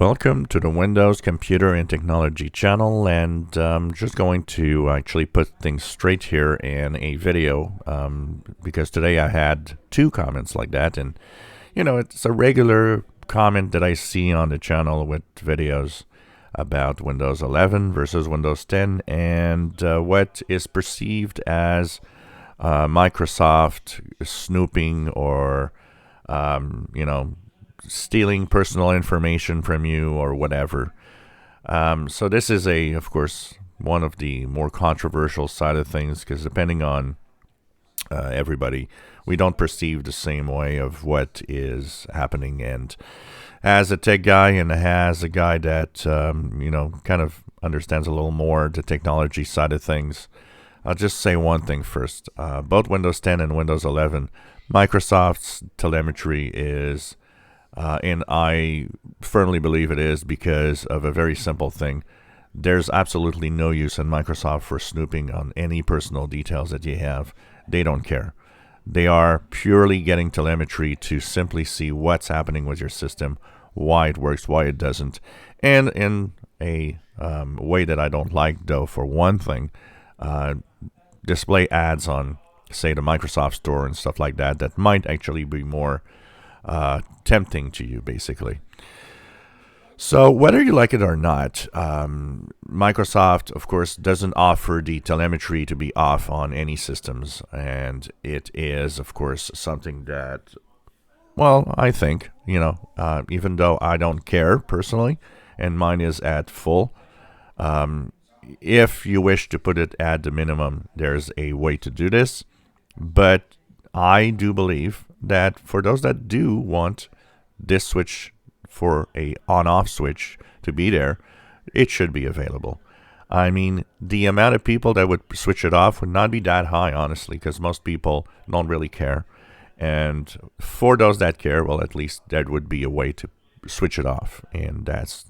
Welcome to the Windows Computer and Technology channel, and I'm just going to actually put things straight here in a video because today I had two comments like that, and it's a regular comment that I see on the channel with videos about Windows 11 versus Windows 10 and what is perceived as Microsoft snooping or stealing personal information from you or whatever. So this is of course, one of the more controversial side of things because depending on everybody, we don't perceive the same way of what is happening. And as a tech guy and as a guy that, kind of understands a little more the technology side of things, I'll just say one thing first. Both Windows 10 and Windows 11, Microsoft's telemetry is and I firmly believe it is because of a very simple thing. There's absolutely no use in Microsoft for snooping on any personal details that you have. They don't care. They are purely getting telemetry to simply see what's happening with your system, why it works, why it doesn't. And in a way that I don't like, though, for one thing, display ads on, say, the Microsoft Store and stuff like that that might actually be more tempting to you, basically. So whether you like it or not, Microsoft, of course, doesn't offer the telemetry to be off on any systems. And it is, of course, something that, well, I think, even though I don't care personally, and mine is at full, if you wish to put it at the minimum, there's a way to do this. But I do believe that for those that do want this switch for a on-off switch to be there, it should be available. I mean, the amount of people that would switch it off would not be that high, honestly, because most people don't really care. And for those that care, well, at least there would be a way to switch it off. And that's,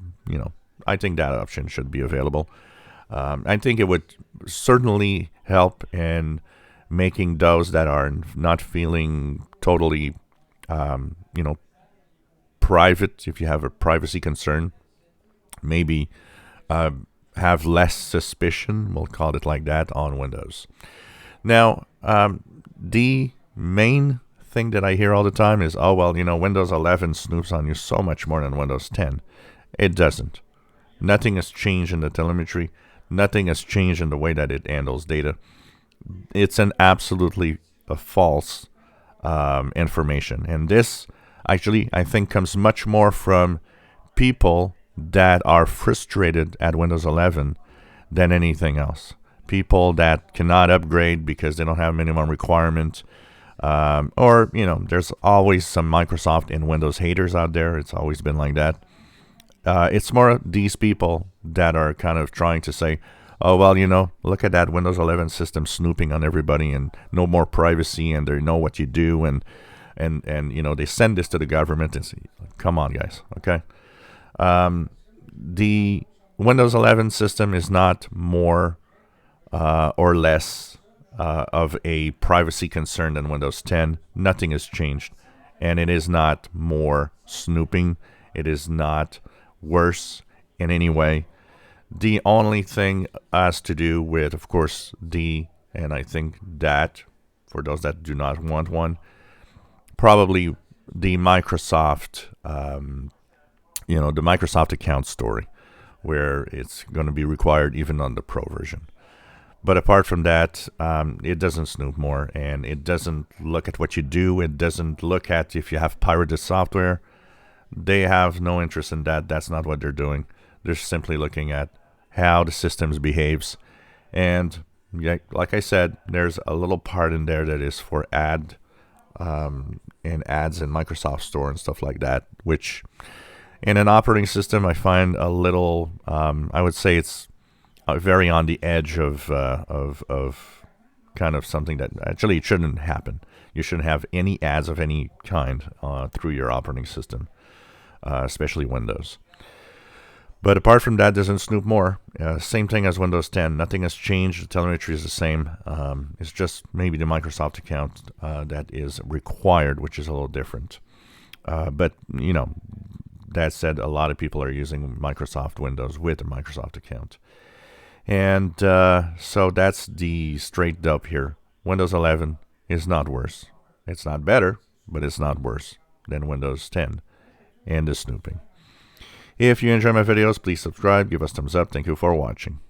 I think that option should be available. I think it would certainly help in making those that are not feeling totally, private, if you have a privacy concern, maybe have less suspicion, we'll call it like that, on Windows. Now, the main thing that I hear all the time is, Windows 11 snoops on you so much more than Windows 10. It doesn't. Nothing has changed in the telemetry. Nothing has changed in the way that it handles data. It's an absolutely false information. And this actually, I think, comes much more from people that are frustrated at Windows 11 than anything else. People that cannot upgrade because they don't have minimum requirement. Or, there's always some Microsoft and Windows haters out there. It's always been like that. It's more these people that are kind of trying to say, oh, well, look at that Windows 11 system snooping on everybody and no more privacy and they know what you do and they send this to the government and say, come on, guys, okay? The Windows 11 system is not more or less of a privacy concern than Windows 10. Nothing has changed. And it is not more snooping. It is not worse in any way. The only thing has to do with, of course, and I think that, for those that do not want one, probably the Microsoft, the Microsoft account story, where it's going to be required even on the Pro version. But apart from that, it doesn't snoop more, and it doesn't look at what you do. It doesn't look at if you have pirated software. They have no interest in that. That's not what they're doing. They're simply looking at how the systems behaves. And like I said, there's a little part in there that is for ads in Microsoft Store and stuff like that, which in an operating system I find a little, I would say it's very on the edge of kind of something that actually it shouldn't happen. You shouldn't have any ads of any kind through your operating system, especially Windows. But apart from that, doesn't snoop more. Same thing as Windows 10. Nothing has changed. The telemetry is the same. It's just maybe the Microsoft account that is required, which is a little different. But, that said, a lot of people are using Microsoft Windows with a Microsoft account. And so that's the straight dub here. Windows 11 is not worse. It's not better, but it's not worse than Windows 10 and the snooping. If you enjoy my videos, please subscribe, give us thumbs up. Thank you for watching.